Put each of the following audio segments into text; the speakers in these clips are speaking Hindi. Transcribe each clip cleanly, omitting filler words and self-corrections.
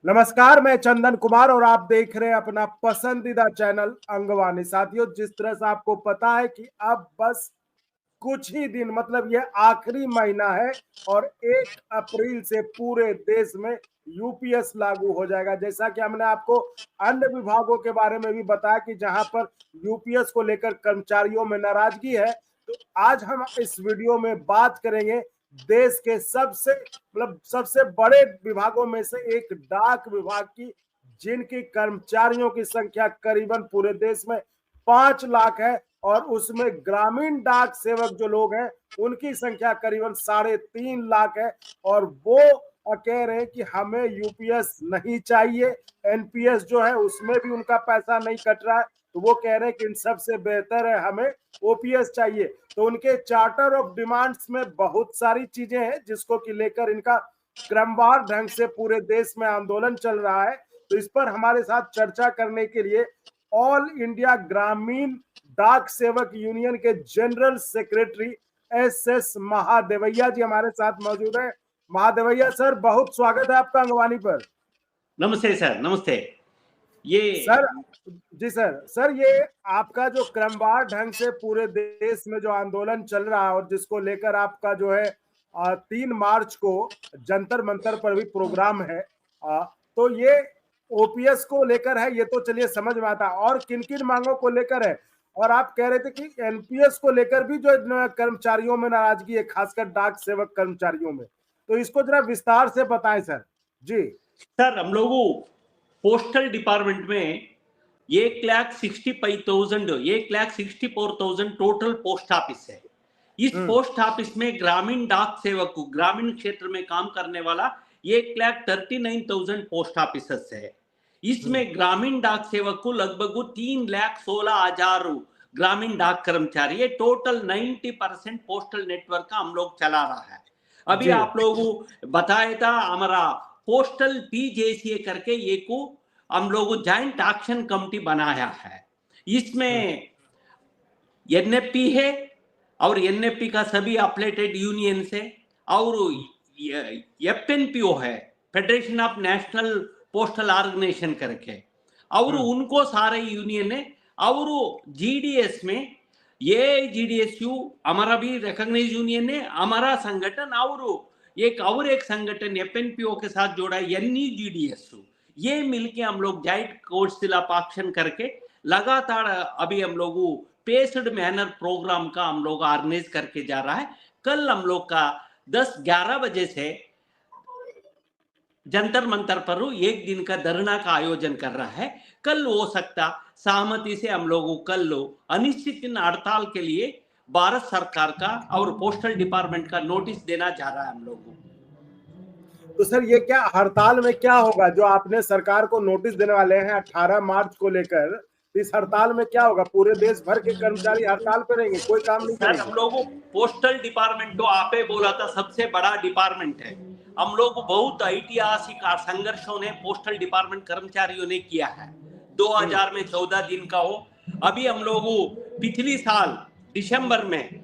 नमस्कार, मैं चंदन कुमार और आप देख रहे हैं अपना पसंदीदा चैनल अंगवानी। साथियों, जिस तरह से आपको पता है कि अब बस कुछ ही दिन, मतलब ये आखिरी महीना है और 1 अप्रैल से पूरे देश में यूपीएस लागू हो जाएगा। जैसा कि हमने आपको अन्य विभागों के बारे में भी बताया कि जहां पर यूपीएस को लेकर कर्मचारियों में नाराजगी है, तो आज हम इस वीडियो में बात करेंगे देश के सबसे बड़े विभागों में से एक डाक विभाग की, जिनकी कर्मचारियों की संख्या करीबन पूरे देश में 5 लाख है और उसमें ग्रामीण डाक सेवक जो लोग हैं उनकी संख्या करीबन 3.5 लाख है। और वो कह रहे हैं कि हमें यूपीएस नहीं चाहिए, एनपीएस जो है उसमें भी उनका पैसा नहीं कट रहा है, तो वो कह रहे हैं कि इन सबसे बेहतर है हमें ओपीएस चाहिए। तो उनके चार्टर ऑफ डिमांड्स में बहुत सारी चीजें हैं जिसको कि लेकर इनका क्रमवार ढंग से पूरे देश में आंदोलन चल रहा है। तो इस पर हमारे साथ चर्चा करने के लिए ऑल इंडिया ग्रामीण डाक सेवक यूनियन के जनरल सेक्रेटरी एस महादेवैया जी हमारे साथ मौजूद है। महादेवैया सर, बहुत स्वागत है आपका अंगवानी पर। नमस्ते सर, नमस्ते। ये सर जी सर, ये आपका जो क्रमवार ढंग से पूरे देश में जो आंदोलन चल रहा है और जिसको लेकर आपका जो है 3 मार्च को जंतर मंतर पर भी प्रोग्राम है, तो ये ओपीएस को लेकर है, ये तो चलिए समझ में आता है, और किन किन मांगों को लेकर है? और आप कह रहे थे कि एनपीएस को लेकर भी जो कर्मचारियों में नाराजगी है, खासकर डाक सेवक कर्मचारियों में, तो इसको जरा विस्तार से बताएं सर जी। सर, हम लोगों पोस्टल डिपार्टमेंट में 1,64,000 टोटल पोस्ट ऑफिस है। इस पोस्ट ऑफिस में ग्रामीण डाक सेवक को, ग्रामीण क्षेत्र में काम करने वाला 1,39,000 पोस्ट ऑफिसर्स है। इसमें ग्रामीण डाक सेवक को लगभग 3,16,000 ग्रामीण डाक कर्मचारी है। टोटल 90% पोस्टल नेटवर्क का हम लोग चला रहा है। अभी आप लोगों बताया था हमारा पोस्टल पीजेसीए करके एक को हम लोग जॉइंट एक्शन कमेटी बनाया है। इसमें एनएफपी है और एनएफपी का सभी अपलेटेड यूनियन है और एफएनपीओ है, federation of national postal organisation करके, और उनको सारे यूनियन है। और जीडीएस में ये जीडीएसयू हमारा भी रिकॉग्नाइज यूनियन है, हमारा संगठन और एक संगठन एफएनपीओ के साथ जोड़ा है, एनईजीडीएसयू। ये मिलके हम लोग जॉइंट कौंसिल ऑफ एक्शन करके लगातार अभी हम लोग पेस्ड मैनर प्रोग्राम का हम लोग ऑर्गेनाइज करके जा रहा है। कल हम लोग का 10-11 बजे से जंतर मंतर पर एक दिन का धरना का आयोजन कर रहा है। कल हो सकता सहमति से हम लोग कल अनिश्चित हड़ताल के लिए भारत सरकार का और पोस्टल डिपार्टमेंट का नोटिस देना जा रहा है हम लोगों। तो सर, ये क्या हड़ताल में क्या होगा जो आपने सरकार को नोटिस देने वाले हैं 18 मार्च को लेकर? इस हड़ताल में क्या होगा? पूरे देश भर के कर्मचारी हड़ताल पे रहेंगे, कोई काम नहीं करेंगे? सर, हम लोग पोस्टल डिपार्टमेंट तो आपे बोला था सबसे बड़ा डिपार्टमेंट है। हम लोग बहुत ऐतिहासिक संघर्षों ने पोस्टल डिपार्टमेंट कर्मचारियों ने किया है। 2000 में 14 दिन का हो। अभी हम लोग पिछली साल दिसंबर में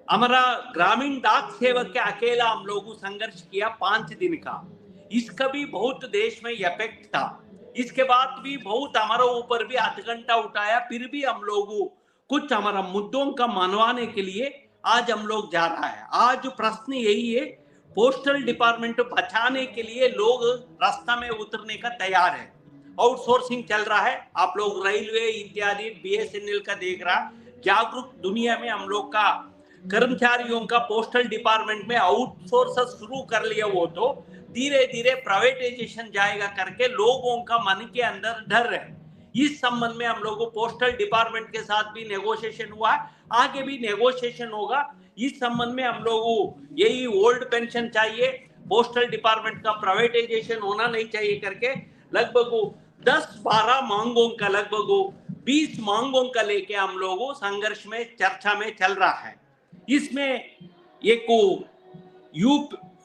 हमारा ग्रामीण डाक सेवक के अकेला हम लोग संघर्ष किया 5 दिन का। इसका भी बहुत देश में इफेक्ट था। इसके बाद भी बहुत हमारे ऊपर भी हथकंडा उठाया, फिर भी हम लोग कुछ हमारा मुद्दों का मनवाने के लिए आज हम लोग जा रहा है। आज प्रश्न यही है, पोस्टल डिपार्टमेंट बचाने के लिए लोग रास्ता में उतरने का तैयार है। आउटसोर्सिंग चल रहा है, आप लोग रेलवे इत्यादि बीएसएनएल का देख रहा। जागरूक दुनिया में हम लोग का कर्मचारियों का पोस्टल डिपार्टमेंट में आउटसोर्स शुरू कर लिया, वो तो धीरे धीरे प्राइवेटाइजेशन जाएगा करके लोगों का मन के अंदर डर है। इस संबंध में हम लोगों पोस्टल डिपार्टमेंट के साथ भी नेगोशिएशन हुआ, आगे भी नेगोशिएशन होगा। इस संबंध में हम लोग यही ओल्ड पेंशन चाहिए, पोस्टल डिपार्टमेंट का प्राइवेटाइजेशन होना नहीं चाहिए करके लगभग 10-12 मांगों का, लगभग 20 मांगों का लेके हम लोग संघर्ष में चर्चा में चल रहा है। इसमें एक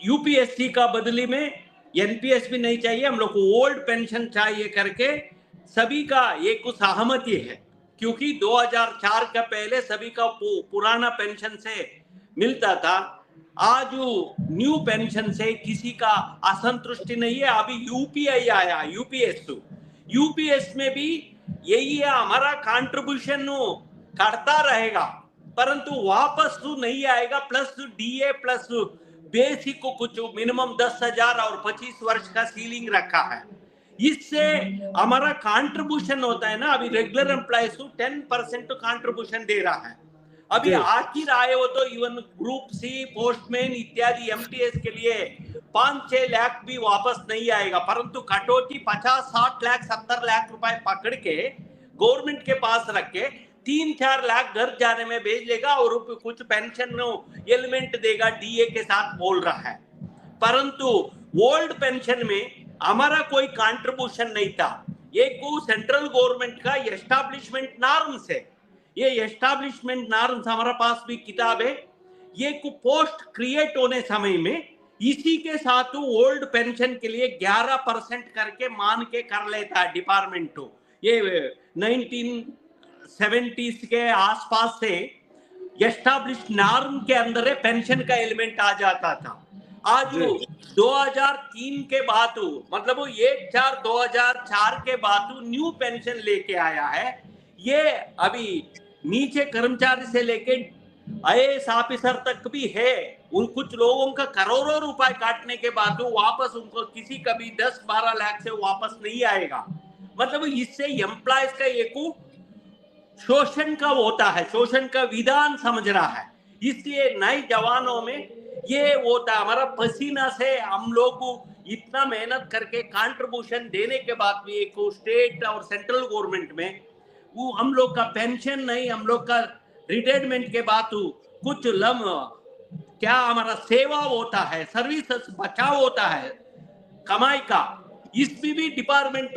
यूपीएससी का बदली में एनपीएस भी नहीं चाहिए, हम लोग को ओल्ड पेंशन चाहिए करके सभी का एक सहमति है। क्योंकि 2004 का पहले सभी का पुराना पेंशन से मिलता था, आज न्यू पेंशन से किसी का असंतुष्टि नहीं है। अभी यूपीआई आया, यूपीएस में भी यही है, हमारा कंट्रीब्यूशन करता रहेगा परंतु वापस नहीं आएगा। प्लस डीए प्लस बेसिक को कुछ मिनिमम 10,000 और 25 वर्ष का सीलिंग रखा है। इससे हमारा कंट्रीब्यूशन होता है ना, अभी रेगुलर एम्प्लॉयज को 10% कंट्रीब्यूशन दे रहा है। अभी आखिर आए हो तो इवन ग्रुप सी, पोस्टमैन इत्यादि एमटीएस के लिए 5-6 लाख भी वापस नहीं आएगा, परंतु कटौती 50-60 लाख 70 लाख रुपए पकड़ के गवर्नमेंट के पास रख के 3-4 लाख घर जाने में भेज लेगा और कुछ पेंशन एलिमेंट देगा डीए के साथ बोल रहा है। परंतु ओल्ड पेंशन में हमारा कोई कंट्रीब्यूशन नहीं था। ये को सेंट्रल गवर्नमेंट का एस्टैब्लिशमेंट नॉर्म्स है। ये एस्टैब्लिशमेंट नॉर्म्स हमारा पास भी किताब है। ये को पोस्ट क्रिएट होने समय में इसी के साथ ओल्ड पेंशन के लिए 11% करके मान के कर लेता है डिपार्टमेंट को। ये 1970s के आसपास से एस्टैब्लिश नॉर्म के अंदर पेंशन का एलिमेंट आ जाता था। आज 2003 के बाद मतलब 1/4/2004 के बाद न्यू पेंशन लेके आया है। ये अभी नीचे कर्मचारी से लेके आईएएस ऑफिसर तक भी है। उन कुछ लोगों का करोड़ों रुपए काटने के बाद वापस उनको किसी का भी 10-12 लाख से वापस नहीं आएगा। मतलब इससे एम्प्लॉयज का एक शोषण का होता है, शोषण का विधान समझ रहा है। इसलिए नए जवानों में ये होता है, हमारा पसीना से हम लोग इतना मेहनत करके कंट्रीब्यूशन देने के बाद भी एक स्टेट और सेंट्रल गवर्नमेंट में वो हम लोग का पेंशन नहीं, हम लोग का रिटायरमेंट के बाद कुछ क्या हमारा सेवा होता है, सर्विसेज बचाव होता है कमाई का, इसमें भी डिपार्टमेंट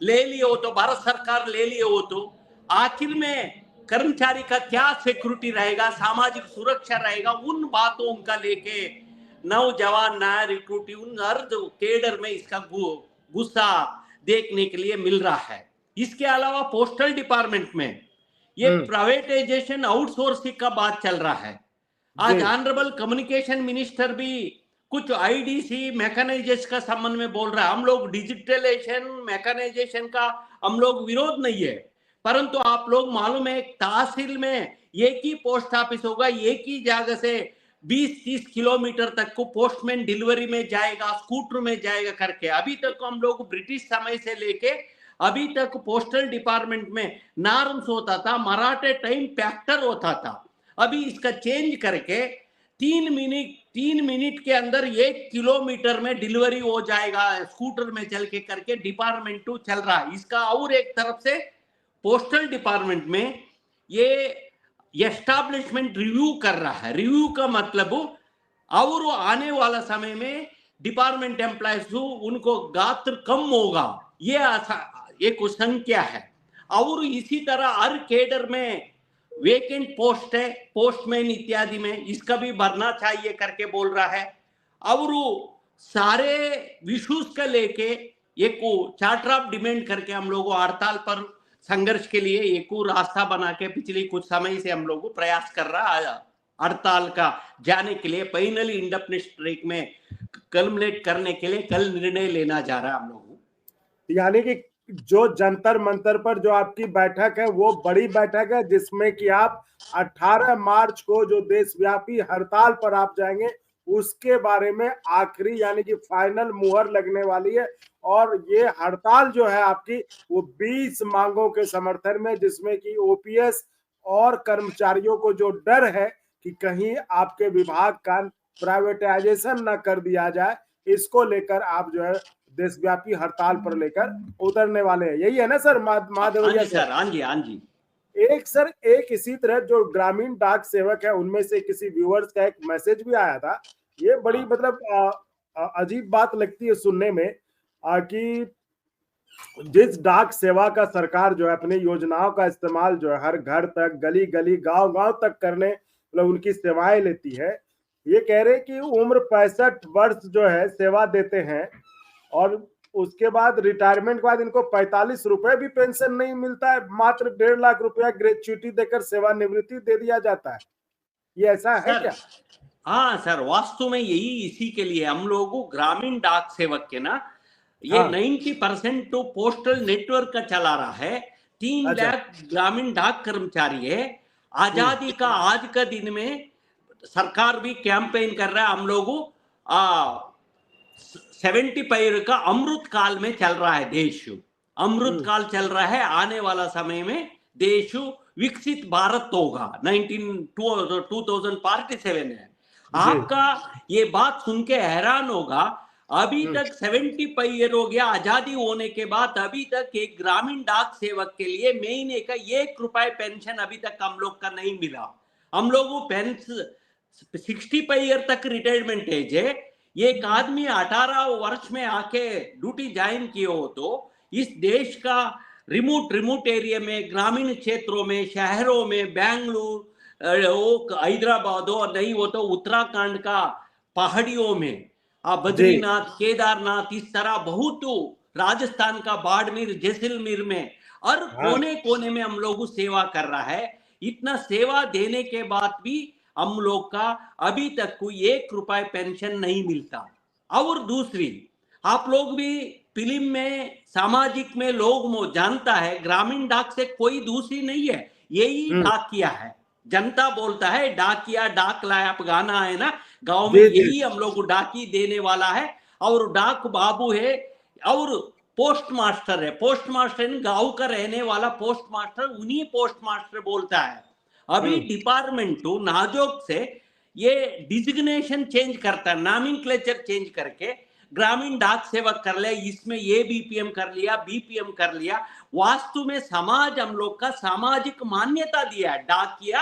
ले लिए हो तो भारत सरकार ले लिए हो तो आखिर में कर्मचारी का क्या सिक्योरिटी रहेगा, सामाजिक सुरक्षा रहेगा, उन बातों का लेके नौजवान नया रिक्रूट उन हर केडर में इसका गुस्सा देखने के लिए मिल रहा है। इसके अलावा पोस्टल डिपार्टमेंट में ये प्राइवेटाइजेशन आउटसोर्सिंग का बात चल रहा है। आज ऑनरेबल कम्युनिकेशन मिनिस्टर भी कुछ आईडीसी मैकेनाइजेशन का संबंध में बोल रहा है। हम लोग डिजिटलाइजेशन मैकेनाइजेशन का हम लोग विरोध नहीं है, परंतु आप लोग मालूम है तहसील में एक ही पोस्ट ऑफिस होगा, एक ही जगह से 20-30 किलोमीटर तक को पोस्टमैन डिलीवरी में जाएगा, स्कूटर में जाएगा करके। अभी तक हम लोग ब्रिटिश समय से लेके अभी तक पोस्टल डिपार्टमेंट में नॉर्म्स होता था, मराठे टाइम फैक्टर होता था। अभी इसका चेंज करके 3 मिनट के अंदर 1 किलोमीटर में डिलीवरी हो जाएगा, स्कूटर में चल के करके डिपार्टमेंट चल रहा है इसका। और एक तरफ से पोस्टल डिपार्टमेंट में ये एस्टैब्लिशमेंट रिव्यू कर रहा है। रिव्यू का मतलब और आने वाला समय में डिपार्टमेंट एम्प्लॉयज उनको गात्र कम होगा, ये एक संख्या है। और इसी तरह हर केडर में वेकेंट पोस्ट है, पोस्टमैन इत्यादि में, इसका भी भरना चाहिए करके बोल रहा है। और सारे विश्व का लेके एक चार्टर ऑफ डिमांड करके हम लोग हड़ताल पर संघर्ष के लिए एक रास्ता बना के पिछले कुछ समय से हम लोग प्रयास कर रहा है हड़ताल का जाने के लिए। फाइनली इंडेफिनिट स्ट्राइक में कल्मिनेट करने के लिए कल निर्णय लेना जा रहा है हम लोग। यानी कि जो जंतर मंतर पर जो आपकी बैठक है वो बड़ी बैठक है, जिसमें कि आप 18 मार्च को जो देशव्यापी हड़ताल पर आप जाएंगे उसके बारे में आखिरी यानी कि फाइनल मुहर लगने वाली है। और ये हड़ताल जो है आपकी वो 20 मांगों के समर्थन में, जिसमें कि ओपीएस और कर्मचारियों को जो डर है कि कहीं आपके विभाग का प्राइवेटाइजेशन न कर दिया जाए, इसको लेकर आप जो है देशव्यापी हड़ताल पर लेकर उतरने वाले हैं। यही है ना सर महादेवैया सर? हाँ जी, हाँ जी। एक इसी तरह जो ग्रामीण डाक सेवक है उनमें से किसी व्यूअर्स का एक मैसेज भी आया था। ये बड़ी मतलब अजीब बात लगती है सुनने में कि जिस डाक सेवा का सरकार जो है अपनी योजनाओं का इस्तेमाल जो है हर घर तक, गली गली, गांव गांव तक करने मतलब उनकी सेवाएं लेती है। ये कह रहे कि उम्र 65 वर्ष जो है सेवा देते हैं और उसके बाद रिटायरमेंट के बाद इनको 45 रुपए भी पेंशन नहीं मिलता है, मात्र 1.5 लाख रुपया ग्रेच्युटी देकर सेवानिवृत्ति दे दिया जाता है। ये ऐसा है क्या? हाँ सर, वास्तव में यही इसी के लिए हम लोग ग्रामीण डाक सेवक के ना ये हाँ 90% तो पोस्टल नेटवर्क का चला रहा है। 3 अच्छा लाख ग्रामीण डाक कर्मचारी है। हम्म आजादी का आज का दिन में सरकार भी कैंपेन कर रहा है। हम लोग 75 का अमृत काल में चल रहा है देश। अमृत हम्म काल चल रहा है। आने वाला समय में देश विकसित भारत होगा। 2047 है। जी आपका ये बात सुन के हैरान होगा, अभी हम्म तक 75 ईयर हो गया आजादी होने के बाद, अभी तक एक ग्रामीण डाक सेवक के लिए महीने का 1 रुपए पेंशन अभी तक हम लोग का नहीं मिला। हम लोग 65 ईयर तक रिटायरमेंट एज है। एक आदमी 18 वर्ष में आके ड्यूटी ज्वाइन किए हो तो इस देश का रिमोट एरिया में, ग्रामीण क्षेत्रों में, शहरों में, बेंगलुरु, हैदराबाद और नहीं वो तो उत्तराखंड का पहाड़ियों में, जी बद्रीनाथ, केदारनाथ, इस तरह बहुत, राजस्थान का बाड़मेर, जैसलमेर में, और हाँ कोने कोने में हम लोग सेवा कर रहा है। इतना सेवा देने के बाद भी हम लोग का अभी तक कोई 1 रुपए पेंशन नहीं मिलता। और दूसरी, आप लोग भी फिल्म में, सामाजिक में लोग जानता है ग्रामीण डाक से कोई दूसरी नहीं है, यही हम्म डाकिया है। जनता बोलता है डाकिया डाक लाया, आप गाना है ना गांव में, जी जी यही हम लोग डाकी देने वाला है। और डाक बाबू है और पोस्ट मास्टर है। पोस्ट मास्टर गांव का रहने वाला पोस्ट मास्टर, उन्हीं पोस्ट मास्टर बोलता है। अभी हम्म डिपार्टमेंट नाजोक से ये डिजिग्नेशन चेंज करता है, नामिनक्लेचर चेंज करके ग्रामीण डाक सेवक कर लिया, इसमें ये बीपीएम कर लिया, बीपीएम कर लिया। वास्तु में समाज हम लोग का सामाजिक मान्यता दिया है डाकिया,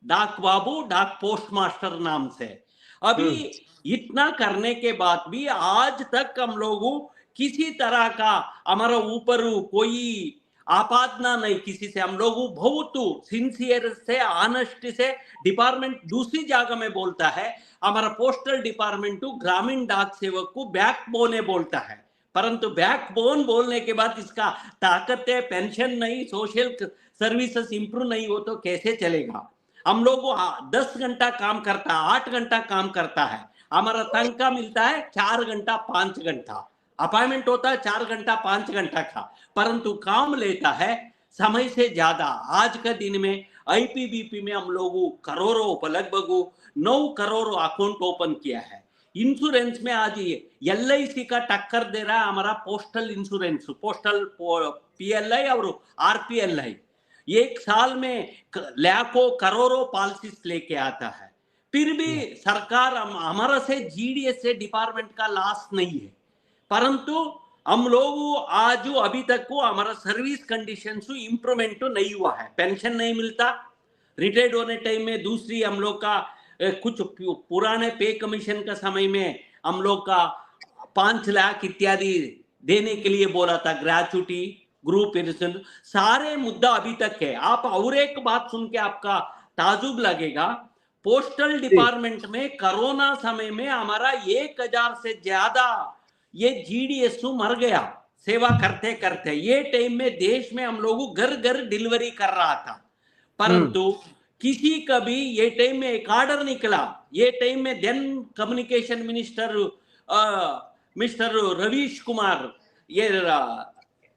डाक बाबू, डाक पोस्ट मास्टर नाम से। अभी हम्म इतना करने के बाद भी आज तक हम लोगों किसी तरह का हमारा ऊपर कोई आपादना नहीं किसी से। हम लोग बहुत सिंसियर से, ऑनेस्ट से, डिपार्टमेंट दूसरी जगह में बोलता है हमारा पोस्टल डिपार्टमेंट ग्रामीण डाक सेवक को बैकबोन बोलता है, परंतु बैकबोन बोलने के बाद इसका ताकत है, पेंशन नहीं, सोशल सर्विसेज इंप्रूव नहीं हो तो कैसे चलेगा। हम लोग 10 घंटा काम करता है, 8 घंटा काम करता है, हमारा तनख्वाह मिलता है 4 घंटा 5 घंटा, अपॉइंटमेंट होता है 4 घंटा 5 घंटा का, परंतु काम लेता है समय से ज्यादा। आज का दिन में आईपीबीपी में हम लोग करोड़ों, लगभग 9 करोड़ अकाउंट ओपन किया है। इंश्योरेंस में आज एलआईसी का टक्कर दे रहा है हमारा पोस्टल इंश्योरेंस, पोस्टल पीएलआई और आरपीएलआई। एक साल में लाखों करोड़ों पॉलिसीज लेके आता है। फिर भी सरकार हमारा से जीडीएस से डिपार्टमेंट का लॉस नहीं है, परंतु हम लोग आज अभी तक को हमारा सर्विस कंडीशन इंप्रूवमेंट नहीं हुआ है। पेंशन नहीं मिलता, रिटायर्ड होने टाइम में दूसरी हम लोग का कुछ पुराने पे कमीशन का समय में हम लोग का 5 लाख इत्यादि देने के लिए बोला था, ग्रेचुटी, ग्रुप पेंशन, सारे मुद्दा अभी तक है। आप और एक बात सुन के आपका ताजुब लगेगा, पोस्टल जी डिपार्टमेंट में कोरोना समय में हमारा 1000 से ज्यादा ये जीडीएस मर गया सेवा करते करते। ये टाइम में देश में हम लोग घर घर डिलीवरी कर रहा था, हम्म परंतु किसी का भी ये टाइम में एक ऑर्डर निकला। ये टाइम में then communication minister mister Ravish Kumar, ये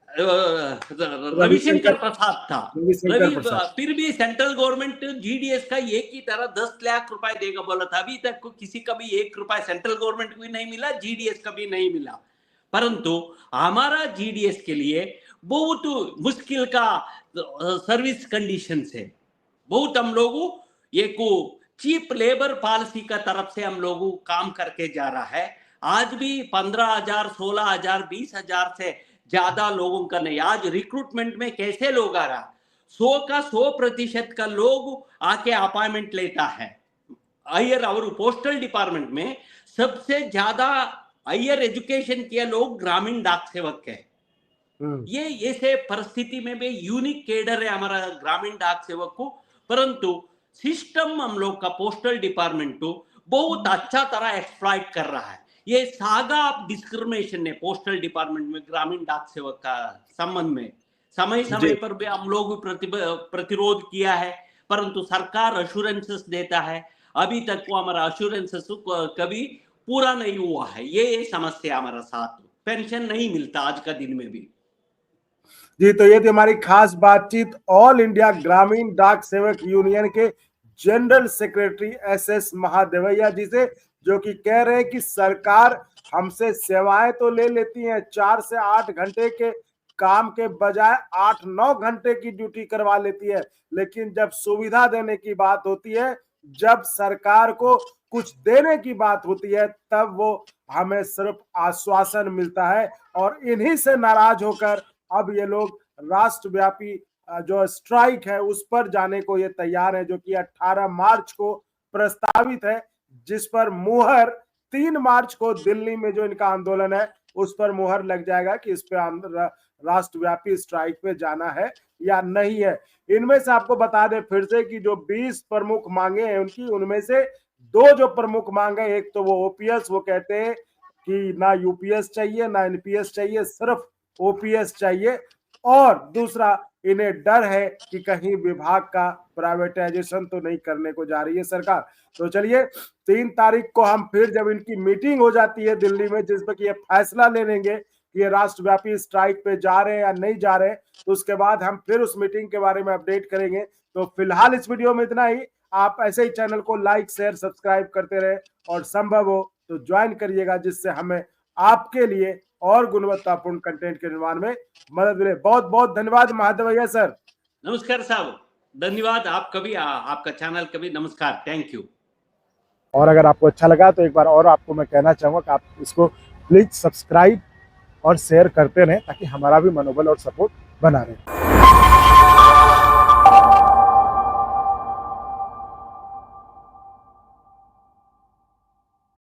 रविशंकर रविशंकर प्रसाद था। रविशंकर प्रसाद फिर भी सेंट्रल गवर्नमेंट जीडीएस का एक ही तरह 10 लाख रुपए देगा बोला था। अभी तक को किसी का भी 1 रुपए सेंट्रल गवर्नमेंट को भी नहीं मिला, जीडीएस का भी नहीं मिला। परंतु हमारा जीडीएस के लिए बहुत मुश्किल का सर्विस कंडीशन है। बहुत हम लोग एक चीप लेबर पॉलिसी का तरफ से हम लोग काम करके जा रहा है। आज भी 15,000, 16,000, 20,000 से ज्यादा लोगों का नहीं। आज रिक्रूटमेंट में कैसे लोग आ रहा, 100 का 100% का लोग आके अपॉइंटमेंट लेता है। हायर और पोस्टल डिपार्टमेंट में सबसे ज्यादा हायर एजुकेशन किया लोग ग्रामीण डाक सेवक है। ये ऐसे परिस्थिति में भी यूनिक केडर है हमारा ग्रामीण डाक सेवक को, परंतु सिस्टम हम लोग का पोस्टल डिपार्टमेंट को बहुत अच्छा तरह एक्सप्लॉइट कर रहा है। ये सागा ऑफ डिस्क्रिमिनेशन है पोस्टल डिपार्टमेंट में ग्रामीण डाक सेवक का संबंध में। समय समय पर भी हम लोग प्रतिरोध किया है, परंतु सरकार अश्योरेंसेस देता है। अभी तक वो हमारा अश्योरेंस कभी पूरा नहीं हुआ है। ये समस्या हमारा साथ, पेंशन नहीं मिलता आज का दिन में भी। जी, तो ये थी हमारी खास बातचीत ऑल इंडिया ग्रामीण डाक सेवक यूनियन के जनरल सेक्रेटरी SS महादेवैया जी से, जो कि कह रहे हैं कि सरकार हमसे सेवाएं तो ले लेती है, 4 से 8 घंटे के काम के बजाय 8-9 घंटे की ड्यूटी करवा लेती है, लेकिन जब सुविधा देने की बात होती है, जब सरकार को कुछ देने की बात होती है, तब वो हमें सिर्फ आश्वासन मिलता है। और इन्हीं से नाराज होकर अब ये लोग राष्ट्रव्यापी जो स्ट्राइक है उस पर जाने को ये तैयार है, जो कि 18 मार्च को प्रस्तावित है, जिस पर मुहर 3 मार्च को दिल्ली में जो इनका आंदोलन है उस पर मुहर लग जाएगा कि इस पे राष्ट्रव्यापी स्ट्राइक पे जाना है या नहीं है। इनमें से आपको बता दें फिर से कि जो 20 प्रमुख मांगे हैं उनकी, उनमें से 2 जो प्रमुख मांगे, एक तो वो OPS, वो कहते हैं कि ना UPS चाहिए ना NPS चाहिए, सिर्फ OPS चाहिए, और दूसरा इन्हें डर है कि कहीं विभाग का प्राइवेटाइजेशन तो नहीं करने को जा रही है सरकार। तो चलिए 3 तारीख को हम फिर जब इनकी मीटिंग हो जाती है दिल्ली में, जिस पर ये फैसला ले लेंगे कि ये राष्ट्रव्यापी स्ट्राइक पे जा रहे हैं या नहीं जा रहे हैं, तो उसके बाद हम फिर उस मीटिंग के बारे में अपडेट करेंगे। तो फिलहाल इस वीडियो में इतना ही। आप ऐसे ही चैनल को लाइक शेयर सब्सक्राइब करते रहे और संभव हो तो ज्वाइन करिएगा, जिससे हमें आपके लिए और गुणवत्तापूर्ण कंटेंट के निर्माण में मदद मिले। बहुत बहुत धन्यवाद महादेवैया सर। नमस्कार साहब, धन्यवाद। आप कभी आपका चैनल कभी, नमस्कार, थैंक यू। और अगर आपको अच्छा लगा तो एक बार और आपको मैं कहना चाहूंगा कि आप इसको प्लीज सब्सक्राइब और शेयर करते रहें, ताकि हमारा भी मनोबल और सपोर्ट बना रहे।